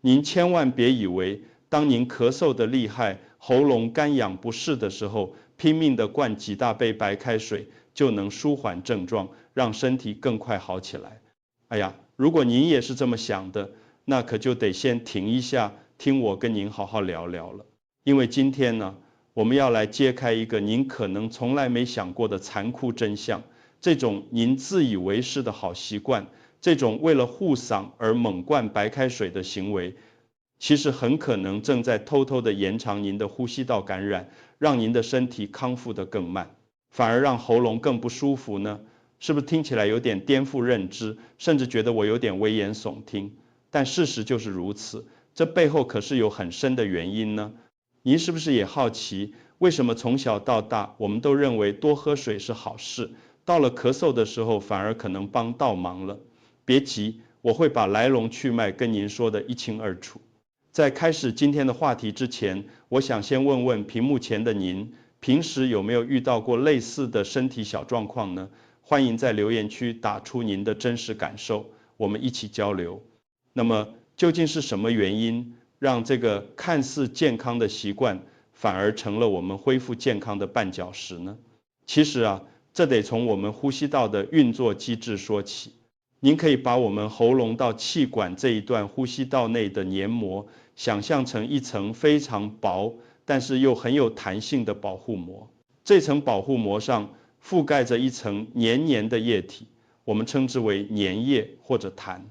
您千万别以为当您咳嗽的厉害、喉咙干痒不适的时候，拼命的灌几大杯白开水就能舒缓症状，让身体更快好起来。哎呀，如果您也是这么想的，那可就得先停一下，听我跟您好好聊聊了。因为今天呢，我们要来揭开一个您可能从来没想过的残酷真相。这种您自以为是的好习惯，这种为了护嗓而猛灌白开水的行为，其实很可能正在偷偷的延长您的呼吸道感染，让您的身体康复得更慢，反而让喉咙更不舒服呢？是不是听起来有点颠覆认知，甚至觉得我有点危言耸听？但事实就是如此，这背后可是有很深的原因呢。您是不是也好奇，为什么从小到大我们都认为多喝水是好事，到了咳嗽的时候反而可能帮倒忙了？别急，我会把来龙去脉跟您说得一清二楚。在开始今天的话题之前，我想先问问屏幕前的您，平时有没有遇到过类似的身体小状况呢？欢迎在留言区打出您的真实感受，我们一起交流。那么究竟是什么原因让这个看似健康的习惯反而成了我们恢复健康的绊脚石呢？其实啊，这得从我们呼吸道的运作机制说起。您可以把我们喉咙到气管这一段呼吸道内的黏膜想象成一层非常薄但是又很有弹性的保护膜。这层保护膜上覆盖着一层黏黏的液体，我们称之为粘液或者痰。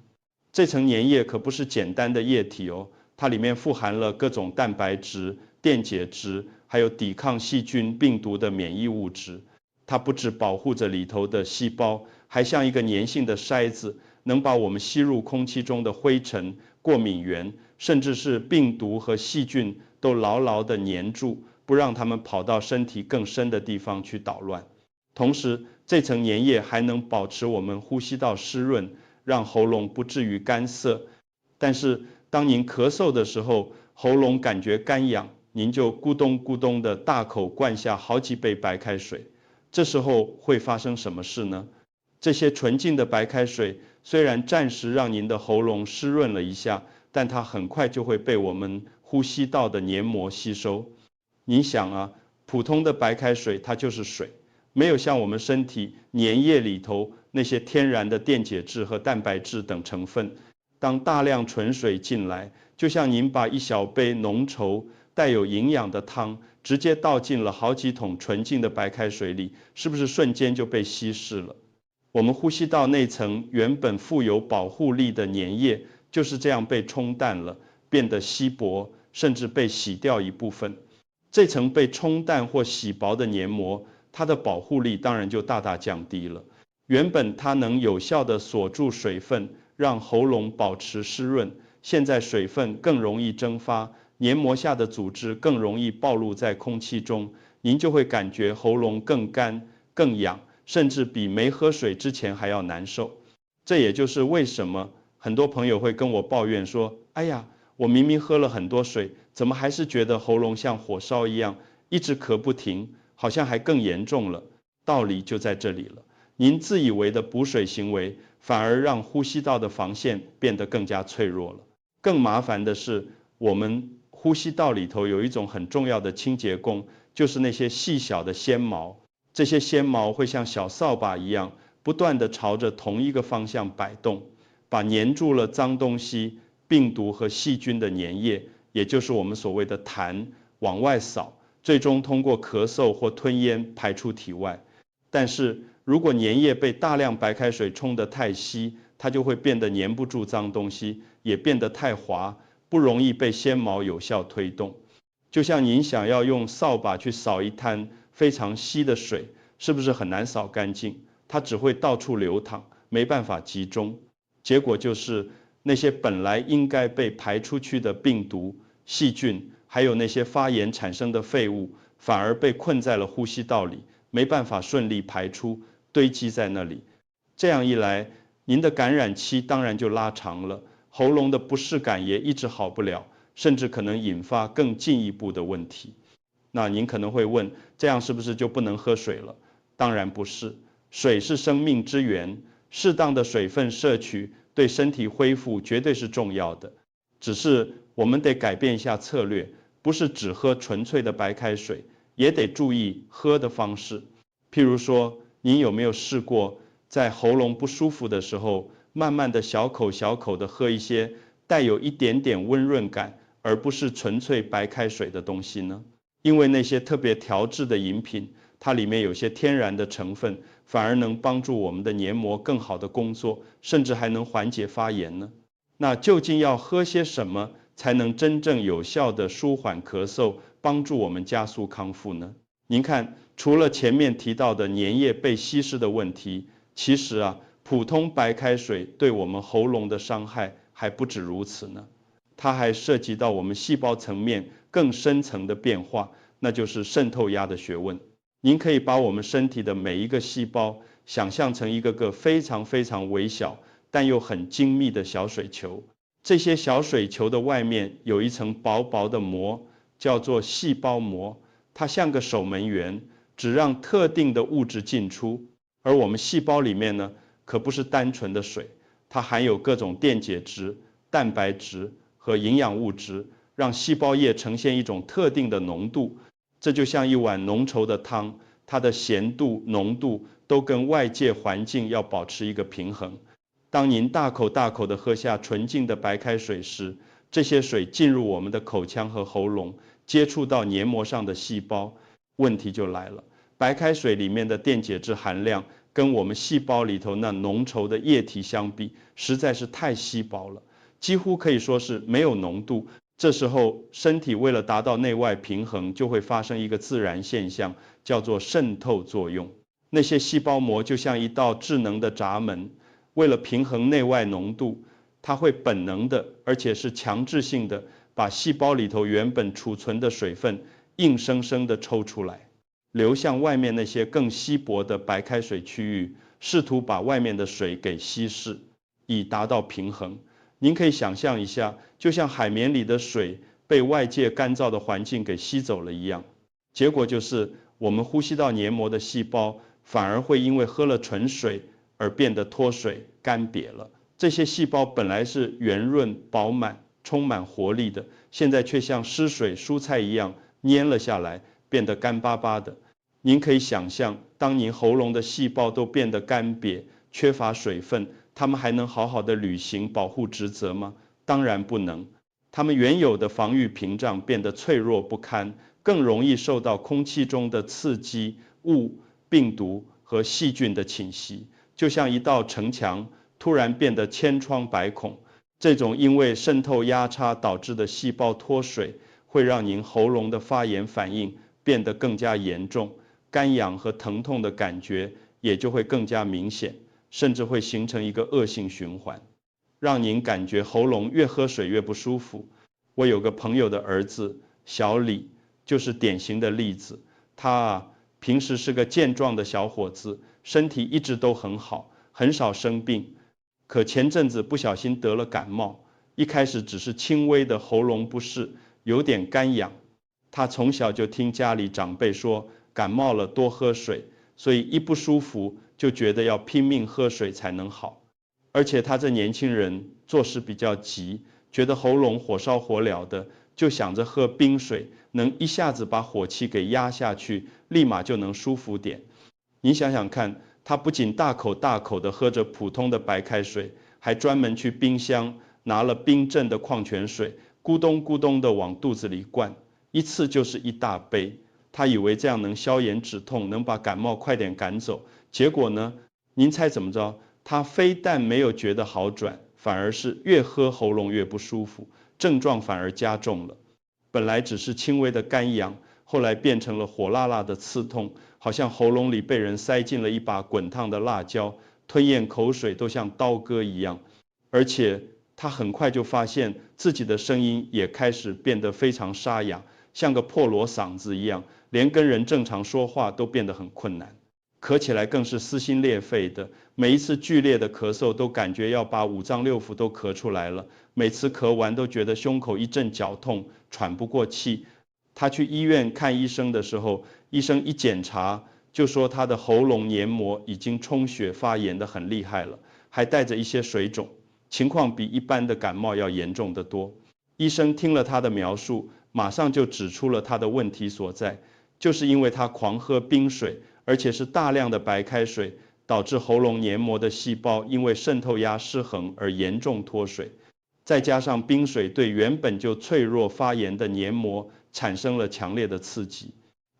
这层粘液可不是简单的液体哦，它里面富含了各种蛋白质、电解质，还有抵抗细菌、病毒的免疫物质。它不只保护着里头的细胞，还像一个粘性的筛子，能把我们吸入空气中的灰尘、过敏原，甚至是病毒和细菌都牢牢地粘住，不让它们跑到身体更深的地方去捣乱。同时，这层粘液还能保持我们呼吸道湿润，让喉咙不至于干涩。但是，当您咳嗽的时候，喉咙感觉干痒，您就咕咚咕咚的大口灌下好几杯白开水。这时候会发生什么事呢？这些纯净的白开水虽然暂时让您的喉咙湿润了一下，但它很快就会被我们呼吸道的黏膜吸收。你想啊，普通的白开水它就是水，没有像我们身体粘液里头那些天然的电解质和蛋白质等成分。当大量纯水进来，就像您把一小杯浓稠带有营养的汤直接倒进了好几桶纯净的白开水里，是不是瞬间就被稀释了？我们呼吸道那层原本富有保护力的粘液就是这样被冲淡了，变得稀薄，甚至被洗掉一部分。这层被冲淡或洗薄的黏膜，它的保护力当然就大大降低了。原本它能有效地锁住水分，让喉咙保持湿润，现在水分更容易蒸发，黏膜下的组织更容易暴露在空气中，您就会感觉喉咙更干、更痒，甚至比没喝水之前还要难受。这也就是为什么很多朋友会跟我抱怨说，哎呀，我明明喝了很多水，怎么还是觉得喉咙像火烧一样，一直咳不停，好像还更严重了。道理就在这里了，您自以为的补水行为，反而让呼吸道的防线变得更加脆弱了。更麻烦的是，我们呼吸道里头有一种很重要的清洁工，就是那些细小的纤毛。这些纤毛会像小扫把一样，不断地朝着同一个方向摆动，把粘住了脏东西、病毒和细菌的粘液，也就是我们所谓的痰，往外扫，最终通过咳嗽或吞咽排出体外。但是如果粘液被大量白开水冲得太稀，它就会变得粘不住脏东西，也变得太滑，不容易被纤毛有效推动。就像您想要用扫把去扫一滩非常稀的水，是不是很难扫干净？它只会到处流淌，没办法集中。结果就是那些本来应该被排出去的病毒、细菌，还有那些发炎产生的废物，反而被困在了呼吸道里，没办法顺利排出，堆积在那里。这样一来，您的感染期当然就拉长了，喉咙的不适感也一直好不了，甚至可能引发更进一步的问题。那您可能会问，这样是不是就不能喝水了？当然不是，水是生命之源，适当的水分摄取对身体恢复绝对是重要的。只是我们得改变一下策略，不是只喝纯粹的白开水，也得注意喝的方式。譬如说，您有没有试过在喉咙不舒服的时候，慢慢的小口小口的喝一些带有一点点温润感，而不是纯粹白开水的东西呢？因为那些特别调制的饮品，它里面有些天然的成分，反而能帮助我们的黏膜更好的工作，甚至还能缓解发炎呢。那究竟要喝些什么才能真正有效的舒缓咳嗽，帮助我们加速康复呢？您看，除了前面提到的粘液被稀释的问题，其实普通白开水对我们喉咙的伤害还不止如此呢。它还涉及到我们细胞层面更深层的变化，那就是渗透压的学问。您可以把我们身体的每一个细胞想象成一个个非常非常微小，但又很精密的小水球。这些小水球的外面有一层薄薄的膜，叫做细胞膜，它像个守门员，只让特定的物质进出。而我们细胞里面呢，可不是单纯的水，它含有各种电解质、蛋白质和营养物质，让细胞液呈现一种特定的浓度。这就像一碗浓稠的汤，它的咸度、浓度都跟外界环境要保持一个平衡。当您大口大口地喝下纯净的白开水时，这些水进入我们的口腔和喉咙，接触到黏膜上的细胞，问题就来了。白开水里面的电解质含量跟我们细胞里头那浓稠的液体相比，实在是太稀薄了，几乎可以说是没有浓度。这时候，身体为了达到内外平衡，就会发生一个自然现象，叫做渗透作用。那些细胞膜就像一道智能的闸门，为了平衡内外浓度，它会本能的，而且是强制性的，把细胞里头原本储存的水分硬生生的抽出来，流向外面那些更稀薄的白开水区域，试图把外面的水给稀释，以达到平衡。您可以想象一下，就像海绵里的水被外界干燥的环境给吸走了一样，结果就是我们呼吸道黏膜的细胞反而会因为喝了纯水而变得脱水干瘪了。这些细胞本来是圆润饱满充满活力的，现在却像失水蔬菜一样蔫了下来，变得干巴巴的。您可以想象，当您喉咙的细胞都变得干瘪缺乏水分，它们还能好好的履行保护职责吗？当然不能。它们原有的防御屏障变得脆弱不堪，更容易受到空气中的刺激物、病毒和细菌的侵袭，就像一道城墙突然变得千疮百孔。这种因为渗透压差导致的细胞脱水，会让您喉咙的发炎反应变得更加严重，干痒和疼痛的感觉也就会更加明显，甚至会形成一个恶性循环，让您感觉喉咙越喝水越不舒服。我有个朋友的儿子小李，就是典型的例子。他平时是个健壮的小伙子，身体一直都很好，很少生病。可前阵子不小心得了感冒，一开始只是轻微的喉咙不适，有点干痒。他从小就听家里长辈说，感冒了多喝水，所以一不舒服就觉得要拼命喝水才能好。而且他这年轻人做事比较急，觉得喉咙火烧火燎的，就想着喝冰水，能一下子把火气给压下去，立马就能舒服点。你想想看，他不仅大口大口的喝着普通的白开水，还专门去冰箱拿了冰镇的矿泉水，咕咚咕咚的往肚子里灌，一次就是一大杯。他以为这样能消炎止痛，能把感冒快点赶走。结果呢，您猜怎么着？他非但没有觉得好转，反而是越喝喉咙越不舒服，症状反而加重了。本来只是轻微的干痒，后来变成了火辣辣的刺痛，好像喉咙里被人塞进了一把滚烫的辣椒，吞咽口水都像刀割一样。而且他很快就发现自己的声音也开始变得非常沙哑，像个破锣嗓子一样，连跟人正常说话都变得很困难。咳起来更是撕心裂肺的，每一次剧烈的咳嗽都感觉要把五脏六腑都咳出来了，每次咳完都觉得胸口一阵绞痛，喘不过气。他去医院看医生的时候，医生一检查就说他的喉咙黏膜已经充血发炎得很厉害了，还带着一些水肿，情况比一般的感冒要严重得多。医生听了他的描述，马上就指出了他的问题所在，就是因为他狂喝冰水，而且是大量的白开水，导致喉咙黏膜的细胞因为渗透压失衡而严重脱水，再加上冰水对原本就脆弱发炎的黏膜产生了强烈的刺激，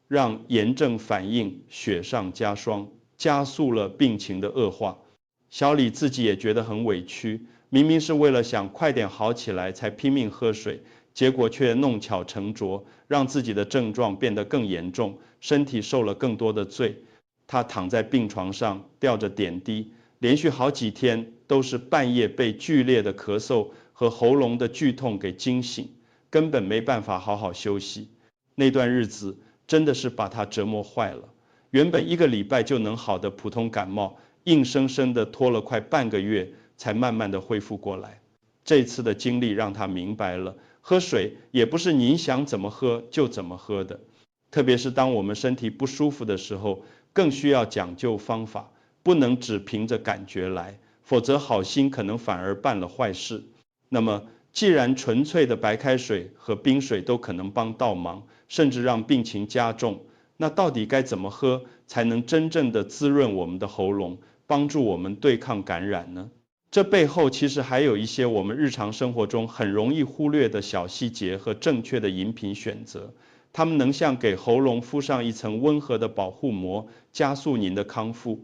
让炎症反应雪上加霜，加速了病情的恶化。小李自己也觉得很委屈，明明是为了想快点好起来才拼命喝水，结果却弄巧成拙，让自己的症状变得更严重，身体受了更多的罪。他躺在病床上吊着点滴，连续好几天都是半夜被剧烈的咳嗽和喉咙的剧痛给惊醒，根本没办法好好休息。那段日子真的是把他折磨坏了，原本1个礼拜就能好的普通感冒，硬生生的拖了快半个月才慢慢的恢复过来。这次的经历让他明白了，喝水也不是你想怎么喝就怎么喝的，特别是当我们身体不舒服的时候，更需要讲究方法，不能只凭着感觉来，否则好心可能反而办了坏事。那么既然纯粹的白开水和冰水都可能帮倒忙，甚至让病情加重，那到底该怎么喝才能真正的滋润我们的喉咙，帮助我们对抗感染呢？这背后其实还有一些我们日常生活中很容易忽略的小细节和正确的饮品选择，它们能像给喉咙敷上一层温和的保护膜，加速您的康复。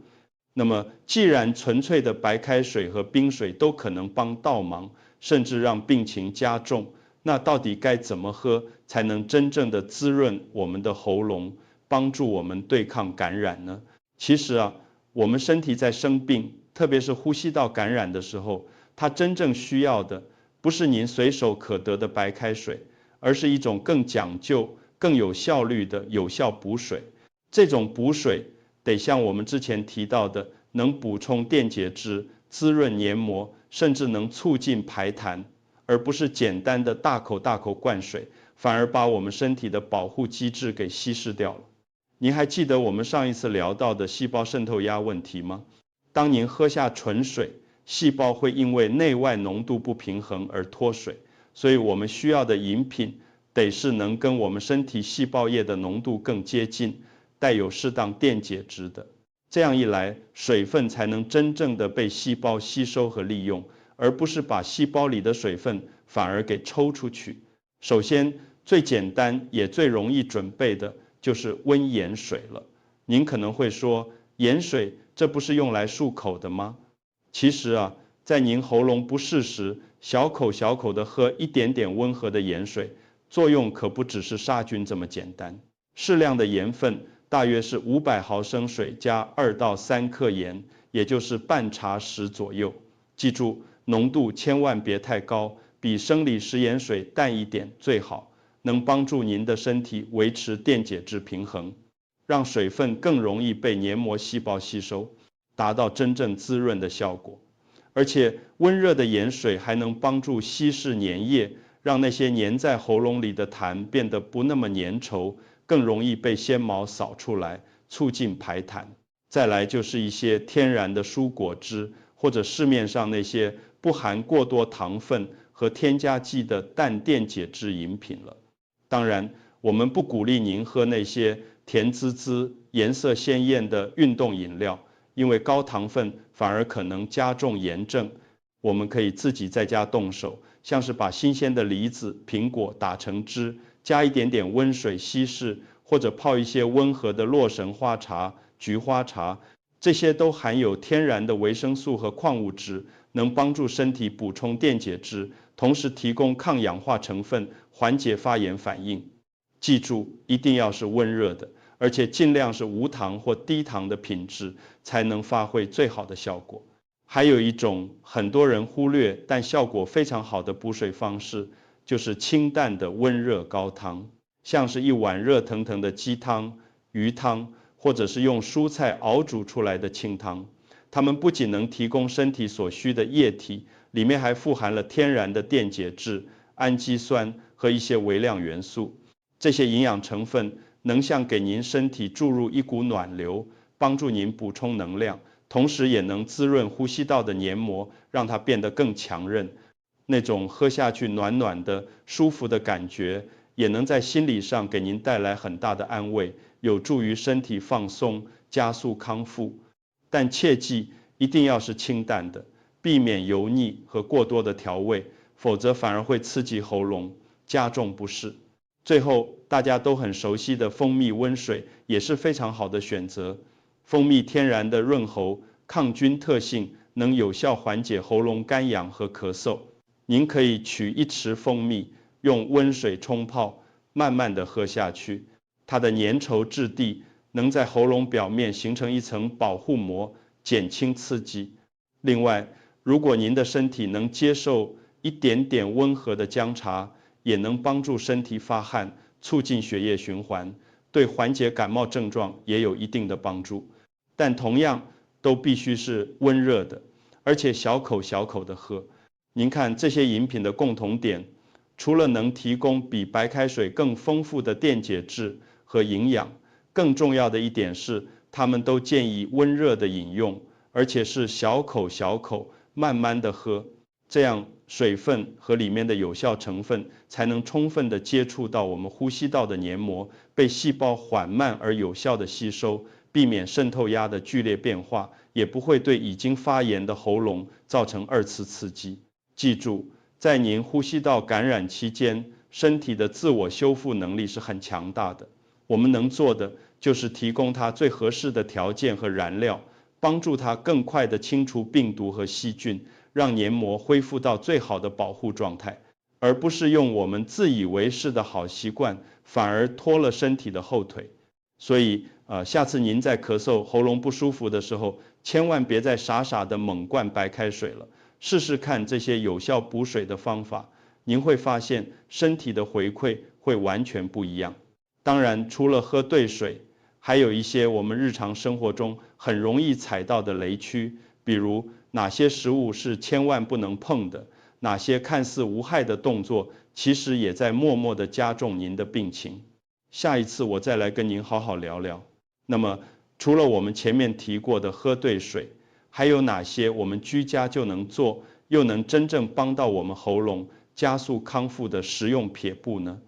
那么既然纯粹的白开水和冰水都可能帮倒忙，甚至让病情加重，那到底该怎么喝才能真正的滋润我们的喉咙，帮助我们对抗感染呢？其实啊，我们身体在生病，特别是呼吸道感染的时候，它真正需要的不是您随手可得的白开水，而是一种更讲究、更有效率的有效补水。这种补水得像我们之前提到的，能补充电解质、滋润黏膜，甚至能促进排痰，而不是简单的大口大口灌水，反而把我们身体的保护机制给稀释掉了。您还记得我们上一次聊到的细胞渗透压问题吗？当您喝下纯水，细胞会因为内外浓度不平衡而脱水，所以我们需要的饮品得是能跟我们身体细胞液的浓度更接近，带有适当电解质的。这样一来，水分才能真正的被细胞吸收和利用，而不是把细胞里的水分反而给抽出去。首先，最简单也最容易准备的就是温盐水了。您可能会说，盐水这不是用来漱口的吗？其实啊，在您喉咙不适时，小口小口的喝一点点温和的盐水，作用可不只是杀菌这么简单。适量的盐分大约是500毫升水加2到3克盐，也就是半茶匙左右。记住，浓度千万别太高，比生理食盐水淡一点最好，能帮助您的身体维持电解质平衡，让水分更容易被黏膜细胞吸收，达到真正滋润的效果。而且温热的盐水还能帮助稀释粘液，让那些粘在喉咙里的痰变得不那么粘稠，更容易被纤毛扫出来，促进排痰。再来就是一些天然的蔬果汁，或者市面上那些不含过多糖分和添加剂的淡电解质饮品了。当然，我们不鼓励您喝那些甜滋滋、颜色鲜艳的运动饮料，因为高糖分反而可能加重炎症。我们可以自己在家动手，像是把新鲜的梨子、苹果打成汁，加一点点温水稀释，或者泡一些温和的洛神花茶、菊花茶，这些都含有天然的维生素和矿物质，能帮助身体补充电解质，同时提供抗氧化成分，缓解发炎反应。记住，一定要是温热的，而且尽量是无糖或低糖的品质，才能发挥最好的效果。还有一种很多人忽略但效果非常好的补水方式，就是清淡的温热高汤，像是一碗热腾腾的鸡汤、鱼汤，或者是用蔬菜熬煮出来的清汤。它们不仅能提供身体所需的液体，里面还富含了天然的电解质、氨基酸和一些微量元素。这些营养成分能像给您身体注入一股暖流，帮助您补充能量，同时也能滋润呼吸道的黏膜，让它变得更强韧。那种喝下去暖暖的、舒服的感觉，也能在心理上给您带来很大的安慰，有助于身体放松，加速康复。但切记一定要是清淡的，避免油腻和过多的调味，否则反而会刺激喉咙，加重不适。最后，大家都很熟悉的蜂蜜温水也是非常好的选择。蜂蜜天然的润喉、抗菌特性，能有效缓解喉咙干痒和咳嗽。您可以取1匙蜂蜜，用温水冲泡，慢慢的喝下去。它的粘稠质地能在喉咙表面形成一层保护膜，减轻刺激。另外，如果您的身体能接受一点点温和的姜茶，也能帮助身体发汗，促进血液循环，对缓解感冒症状也有一定的帮助。但同样都必须是温热的，而且小口小口的喝。您看这些饮品的共同点，除了能提供比白开水更丰富的电解质和营养，更重要的一点是，他们都建议温热的饮用，而且是小口小口慢慢的喝，这样水分和里面的有效成分才能充分的接触到我们呼吸道的黏膜，被细胞缓慢而有效的吸收，避免渗透压的剧烈变化，也不会对已经发炎的喉咙造成2次刺激。记住，在您呼吸道感染期间，身体的自我修复能力是很强大的。我们能做的就是提供它最合适的条件和燃料，帮助它更快地清除病毒和细菌，让黏膜恢复到最好的保护状态，而不是用我们自以为是的好习惯，反而拖了身体的后腿。所以下次您在咳嗽、喉咙不舒服的时候，千万别再傻傻的猛灌白开水了。试试看这些有效补水的方法，您会发现身体的回馈会完全不一样。当然，除了喝对水，还有一些我们日常生活中很容易踩到的雷区，比如哪些食物是千万不能碰的，哪些看似无害的动作，其实也在默默地加重您的病情。下一次我再来跟您好好聊聊。那么，除了我们前面提过的喝对水，还有哪些我们居家就能做，又能真正帮到我们喉咙加速康复的实用撇步呢？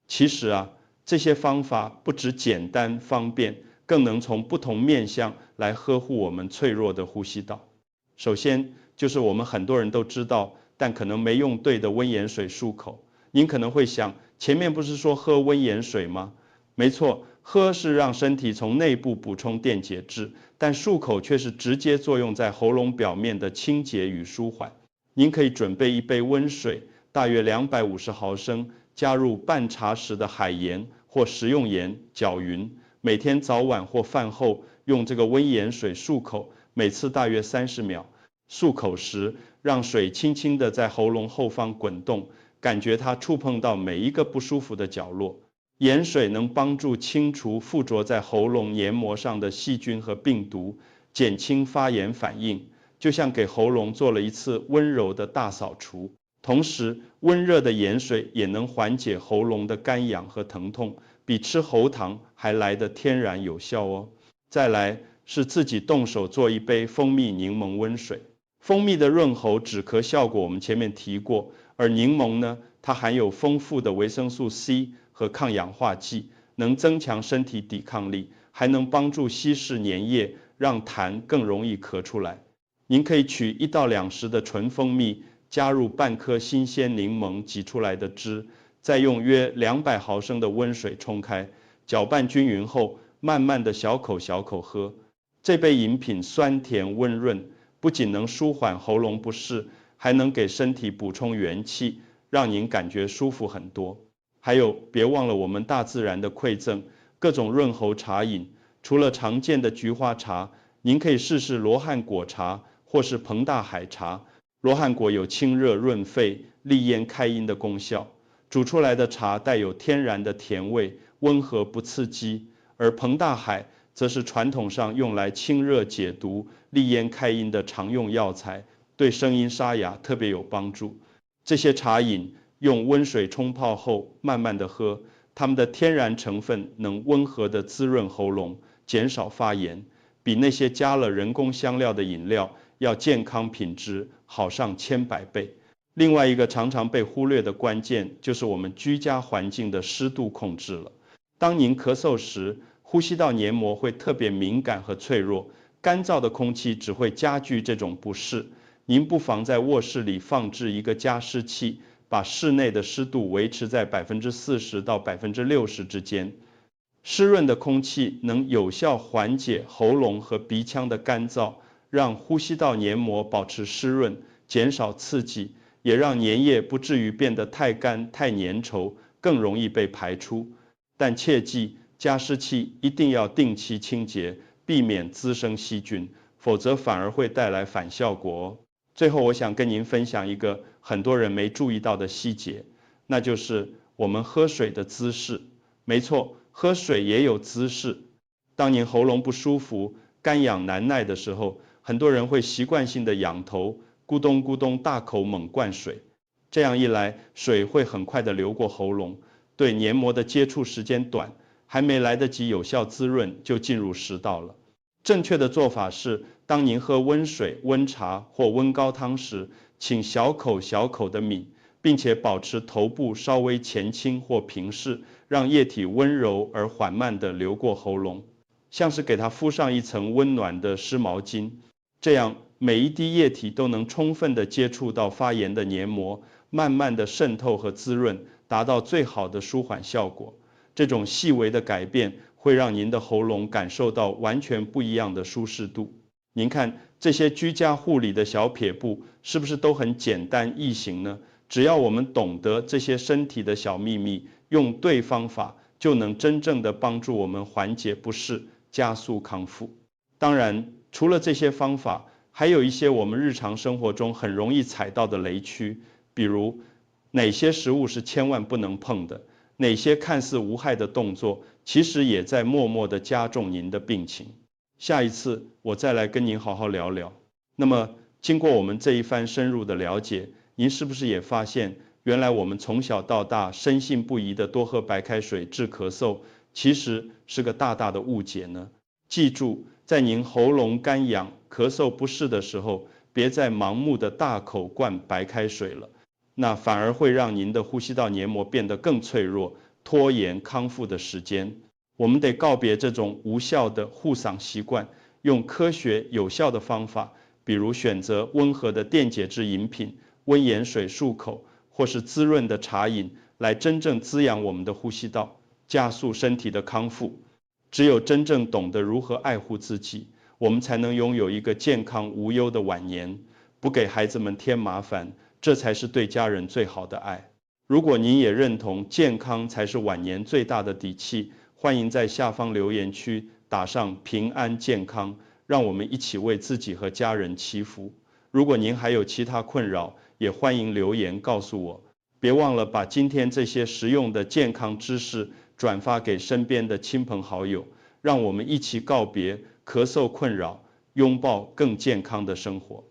其实这些方法不只简单方便，更能从不同面向来呵护我们脆弱的呼吸道。首先就是我们很多人都知道，但可能没用对的温盐水漱口。您可能会想，前面不是说喝温盐水吗？没错，喝是让身体从内部补充电解质，但漱口却是直接作用在喉咙表面的清洁与舒缓。您可以准备一杯温水，大约250毫升，加入半茶匙的海盐或食用盐，搅匀。每天早晚或饭后用这个温盐水漱口，每次大约30秒。漱口时，让水轻轻地在喉咙后方滚动，感觉它触碰到每一个不舒服的角落。盐水能帮助清除附着在喉咙黏膜上的细菌和病毒，减轻发炎反应，就像给喉咙做了一次温柔的大扫除。同时，温热的盐水也能缓解喉咙的干痒和疼痛，比吃喉糖还来得天然有效哦。再来是自己动手做一杯蜂蜜柠檬温水。蜂蜜的润喉止咳效果我们前面提过，而柠檬呢，它含有丰富的维生素 C 和抗氧化剂，能增强身体抵抗力，还能帮助稀释粘液，让痰更容易咳出来。您可以取1到2匙的纯蜂蜜，加入半颗新鲜柠檬挤出来的汁，再用约200毫升的温水冲开，搅拌均匀后，慢慢的小口小口喝。这杯饮品酸甜温润，不仅能舒缓喉咙不适，还能给身体补充元气，让您感觉舒服很多。还有，别忘了我们大自然的馈赠，各种润喉茶饮。除了常见的菊花茶，您可以试试罗汉果茶或是彭大海茶。罗汉果有清热润肺、利咽开阴的功效，煮出来的茶带有天然的甜味，温和不刺激。而彭大海则是传统上用来清热解毒、利咽开阴的常用药材，对声音沙哑特别有帮助。这些茶饮用温水冲泡后慢慢的喝，它们的天然成分能温和的滋润喉咙，减少发炎，比那些加了人工香料的饮料要健康品质好上100倍。另外一个常常被忽略的关键，就是我们居家环境的湿度控制了。当您咳嗽时，呼吸道黏膜会特别敏感和脆弱，干燥的空气只会加剧这种不适。您不妨在卧室里放置一个加湿器，把室内的湿度维持在40%到60%之间。湿润的空气能有效缓解喉咙和鼻腔的干燥，让呼吸道黏膜保持湿润，减少刺激，也让粘液不至于变得太干、太粘稠，更容易被排出。但切记，加湿器一定要定期清洁，避免滋生细菌，否则反而会带来反效果哦。最后，我想跟您分享一个很多人没注意到的细节，那就是我们喝水的姿势。没错，喝水也有姿势。当您喉咙不舒服、干痒难耐的时候，很多人会习惯性的仰头，咕咚咕咚大口猛灌水。这样一来，水会很快的流过喉咙，对黏膜的接触时间短，还没来得及有效滋润，就进入食道了。正确的做法是，当您喝温水、温茶或温高汤时，请小口小口的抿，并且保持头部稍微前倾或平视，让液体温柔而缓慢地流过喉咙，像是给它敷上一层温暖的湿毛巾。这样每一滴液体都能充分地接触到发炎的黏膜，慢慢地渗透和滋润，达到最好的舒缓效果。这种细微的改变会让您的喉咙感受到完全不一样的舒适度。您看这些居家护理的小撇步，是不是都很简单易行呢？只要我们懂得这些身体的小秘密，用对方法，就能真正的帮助我们缓解不适，加速康复。当然，除了这些方法，还有一些我们日常生活中很容易踩到的雷区，比如哪些食物是千万不能碰的，哪些看似无害的动作，其实也在默默地加重您的病情。下一次我再来跟您好好聊聊。那么，经过我们这一番深入的了解，您是不是也发现，原来我们从小到大深信不疑的多喝白开水治咳嗽，其实是个大大的误解呢？记住，在您喉咙干痒、咳嗽不适的时候，别再盲目的大口灌白开水了，那反而会让您的呼吸道黏膜变得更脆弱，拖延康复的时间。我们得告别这种无效的护嗓习惯，用科学有效的方法，比如选择温和的电解质饮品、温盐水漱口，或是滋润的茶饮，来真正滋养我们的呼吸道，加速身体的康复。只有真正懂得如何爱护自己，我们才能拥有一个健康无忧的晚年，不给孩子们添麻烦，这才是对家人最好的爱。如果您也认同健康才是晚年最大的底气，欢迎在下方留言区打上平安健康，让我们一起为自己和家人祈福。如果您还有其他困扰，也欢迎留言告诉我。别忘了把今天这些实用的健康知识转发给身边的亲朋好友，让我们一起告别咳嗽困扰，拥抱更健康的生活。